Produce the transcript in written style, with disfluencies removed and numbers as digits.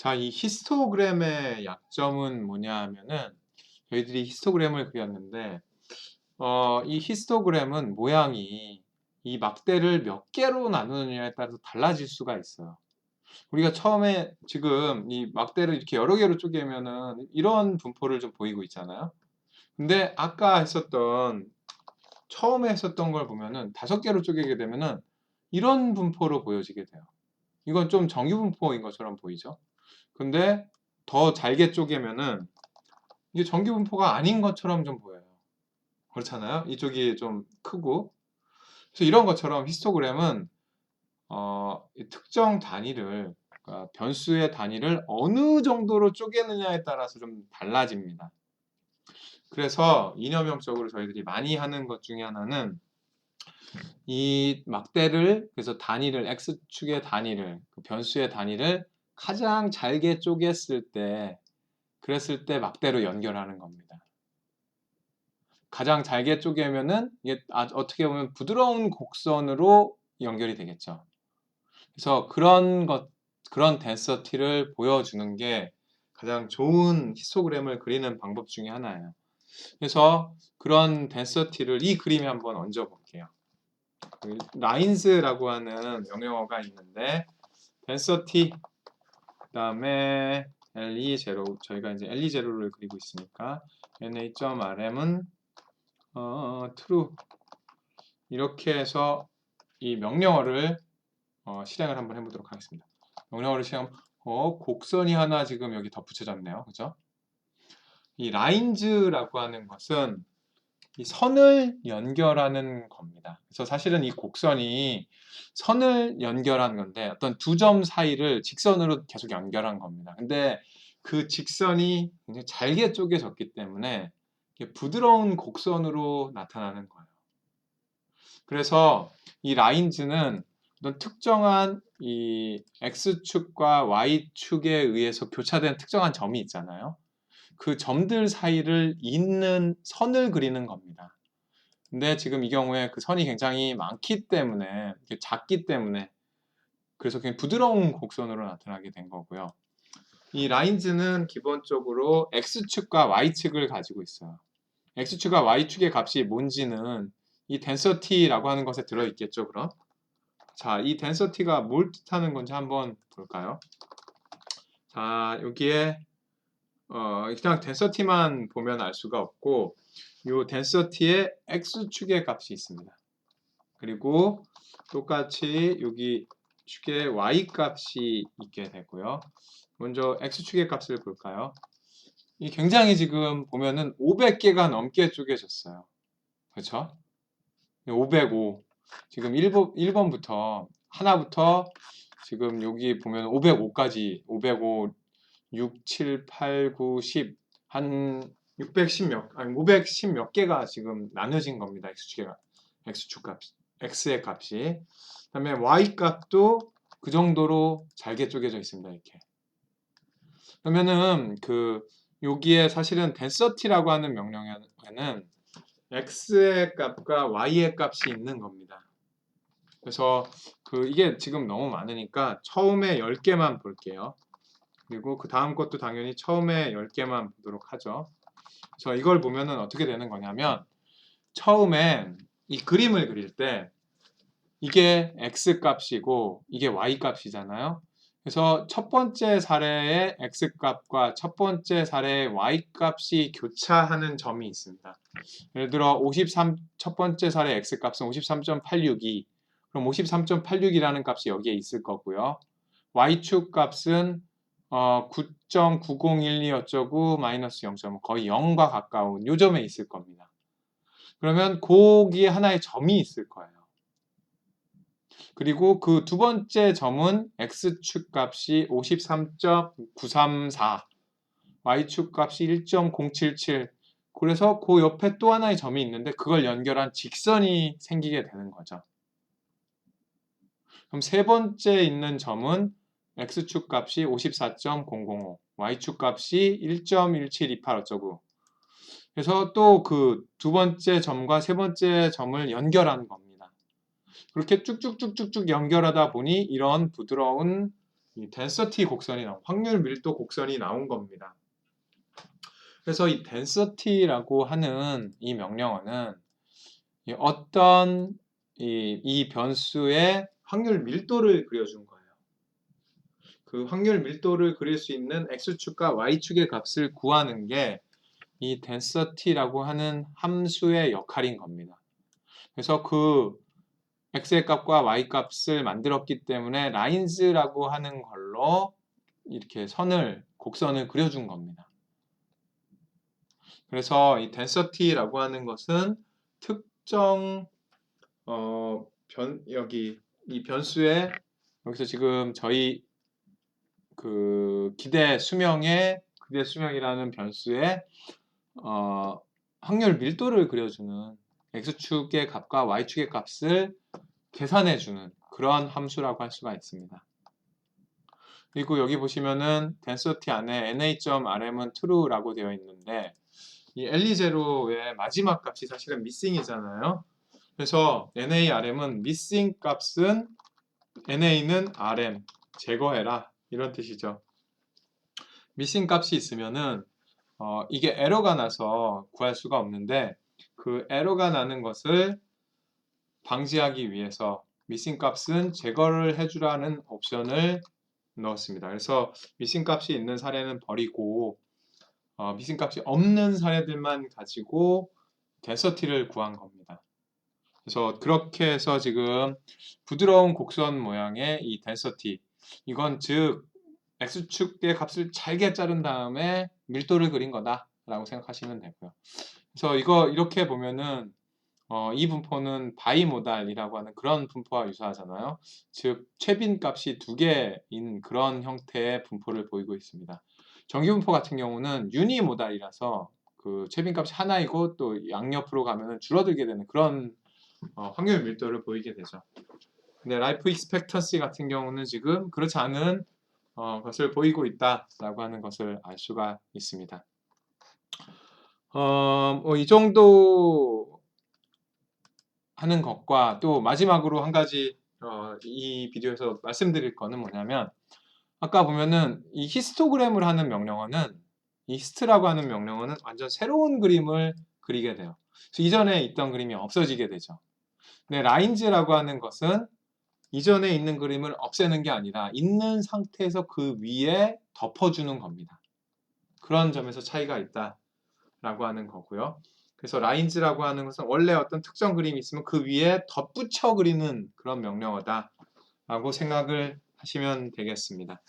자, 이 히스토그램의 약점은 뭐냐 하면은 저희들이 히스토그램을 그렸는데 이 히스토그램은 모양이 이 막대를 몇 개로 나누느냐에 따라서 달라질 수가 있어요. 우리가 처음에 지금 이 막대를 이렇게 여러 개로 쪼개면은 이런 분포를 좀 보이고 있잖아요. 근데 아까 했었던 처음에 했었던 걸 보면은 5개로 쪼개게 되면은 이런 분포로 보여지게 돼요. 이건 좀 정규 분포인 것처럼 보이죠? 근데 더 잘게 쪼개면은 이게 정규 분포가 아닌 것처럼 좀 보여요. 그렇잖아요. 이쪽이 좀 크고. 그래서 이런 것처럼 히스토그램은 이 특정 단위를, 그러니까 변수의 단위를 어느 정도로 쪼개느냐에 따라서 좀 달라집니다. 그래서 이념형적으로 저희들이 많이 하는 것 중에 하나는 이 막대를, 그래서 단위를 x축의 단위를, 그 변수의 단위를 가장 잘게 쪼갰을 때, 그랬을 때 막대로 연결하는 겁니다. 가장 잘게 쪼개면은 이게 어떻게 보면 부드러운 곡선으로 연결이 되겠죠. 그래서 그런 덴서티를 보여주는 게 가장 좋은 히스토그램을 그리는 방법 중에 하나예요. 그래서 그런 덴서티를 이 그림에 한번 얹어 볼게요. 라인스라고 하는 명령어가 있는데 덴서티 그다음에 LE0, 저희가 이제 LE0를 그리고 있으니까 NA.RM은 true, 이렇게 해서 이 명령어를 실행을 한번 해보도록 하겠습니다. 명령어를 실행하면 곡선이 하나 지금 여기 덧붙여졌네요. 그죠? 이 라인즈라고 하는 것은 이 선을 연결하는 겁니다. 그래서 사실은 이 곡선이 선을 연결한 건데 어떤 두 점 사이를 직선으로 계속 연결한 겁니다. 근데 그 직선이 굉장히 잘게 쪼개졌기 때문에 부드러운 곡선으로 나타나는 거예요. 그래서 이 라인즈는 어떤 특정한 이 x축과 y축에 의해서 교차된 특정한 점이 있잖아요. 그 점들 사이를 잇는 선을 그리는 겁니다. 근데 지금 이 경우에 그 선이 굉장히 많기 때문에, 작기 때문에, 그래서 그냥 부드러운 곡선으로 나타나게 된 거고요. 이 라인즈는 기본적으로 x축과 y축을 가지고 있어요. x축과 y축의 값이 뭔지는 이 density라고 하는 것에 들어있겠죠, 그럼? 자, 이 density가 뭘 뜻하는 건지 한번 볼까요? 자, 여기에 그냥 density만 보면 알 수가 없고 이 density에 x축의 값이 있습니다. 그리고 똑같이 여기 축에 y 값이 있게 되고요. 먼저 x축의 값을 볼까요? 이 굉장히 지금 보면은 500개가 넘게 쪼개졌어요. 그렇죠? 505. 지금 1번부터 하나부터 지금 여기 보면 505까지 505, 6, 7, 8, 9, 10, 한 610 몇, 아니 510 몇 개가 지금 나눠진 겁니다. x축 값, x의 값이. 그다음에 y 값도 그 정도로 잘게 쪼개져 있습니다. 이렇게. 그러면은 여기에 사실은 density라고 하는 명령에는 x의 값과 y의 값이 있는 겁니다. 그래서 이게 지금 너무 많으니까 처음에 10개만 볼게요. 그리고 그 다음 것도 당연히 처음에 10개만 보도록 하죠. 그래서 이걸 보면은 어떻게 되는 거냐면 처음에 이 그림을 그릴 때 이게 x 값이고 이게 y 값이잖아요. 그래서 첫 번째 사례의 x 값과 첫 번째 사례의 y 값이 교차하는 점이 있습니다. 예를 들어 첫 번째 사례 x 값은 53.862, 그럼 53.86이라는 값이 여기에 있을 거고요. y축 값은 9.9012 어쩌고 마이너스 0.5, 거의 0과 가까운 요 점에 있을 겁니다. 그러면 거기에 하나의 점이 있을 거예요. 그리고 그 두 번째 점은 x축 값이 53.934, y축 값이 1.077, 그래서 그 옆에 또 하나의 점이 있는데 그걸 연결한 직선이 생기게 되는 거죠. 그럼 세 번째 있는 점은 x축 값이 54.005, y축 값이 1.1728 어쩌고, 그래서 또 그 두 번째 점과 세 번째 점을 연결하는 겁니다. 그렇게 쭉쭉쭉쭉쭉 연결하다 보니 이런 부드러운 이 density 곡선이 확률 밀도 곡선이 나온 겁니다. 그래서 이 density라고 하는 이 명령어는 어떤 이 변수의 확률 밀도를 그려준 거예요. 그 확률 밀도를 그릴 수 있는 x축과 y축의 값을 구하는 게 이 density라고 하는 함수의 역할인 겁니다. 그래서 그 x의 값과 y 값을 만들었기 때문에 lines라고 하는 걸로 이렇게 곡선을 그려준 겁니다. 그래서 이 density라고 하는 것은 특정 이 변수의 여기서 지금 저희 그 기대 수명이라는 변수의 확률 밀도를 그려주는 x축의 값과 y축의 값을 계산해주는 그런 함수라고 할 수가 있습니다. 그리고 여기 보시면은 density 안에 na.rm은 true라고 되어 있는데 이 LE0의 마지막 값이 사실은 missing이잖아요. 그래서 NARM은 missing 값은 NA는 RM 제거해라 이런 뜻이죠. missing 값이 있으면은 이게 에러가 나서 구할 수가 없는데 그 에러가 나는 것을 방지하기 위해서 missing 값은 제거를 해주라는 옵션을 넣었습니다. 그래서 missing 값이 있는 사례는 버리고 missing 값이 없는 사례들만 가지고 density를 구한 겁니다. 그래서 그렇게 해서 지금 부드러운 곡선 모양의 이 density 이건 즉 x축의 값을 잘게 자른 다음에 밀도를 그린 거다라고 생각하시면 되고요. 그래서 이거 이렇게 보면은 이 분포는 바이모달이라고 하는 그런 분포와 유사하잖아요. 즉 최빈 값이 두 개인 그런 형태의 분포를 보이고 있습니다. 정기분포 같은 경우는 유니모달이라서 그 최빈 값이 하나이고 또 양옆으로 가면은 줄어들게 되는 그런 확률 밀도를 보이게 되죠. 근데 라이프 익스펙턴시 같은 경우는 지금 그렇지 않은 것을 보이고 있다라고 하는 것을 알 수가 있습니다. 이 정도 하는 것과 또 마지막으로 한 가지 이 비디오에서 말씀드릴 거는 뭐냐면 아까 보면은 이 히스토그램을 하는 명령어는 이 히스트라고 하는 명령어는 완전 새로운 그림을 그리게 돼요. 그래서 이전에 있던 그림이 없어지게 되죠. 근데 라인즈라고 하는 것은 이전에 있는 그림을 없애는 게 아니라 있는 상태에서 그 위에 덮어주는 겁니다. 그런 점에서 차이가 있다라고 하는 거고요. 그래서 라인즈라고 하는 것은 원래 어떤 특정 그림이 있으면 그 위에 덧붙여 그리는 그런 명령어다라고 생각을 하시면 되겠습니다.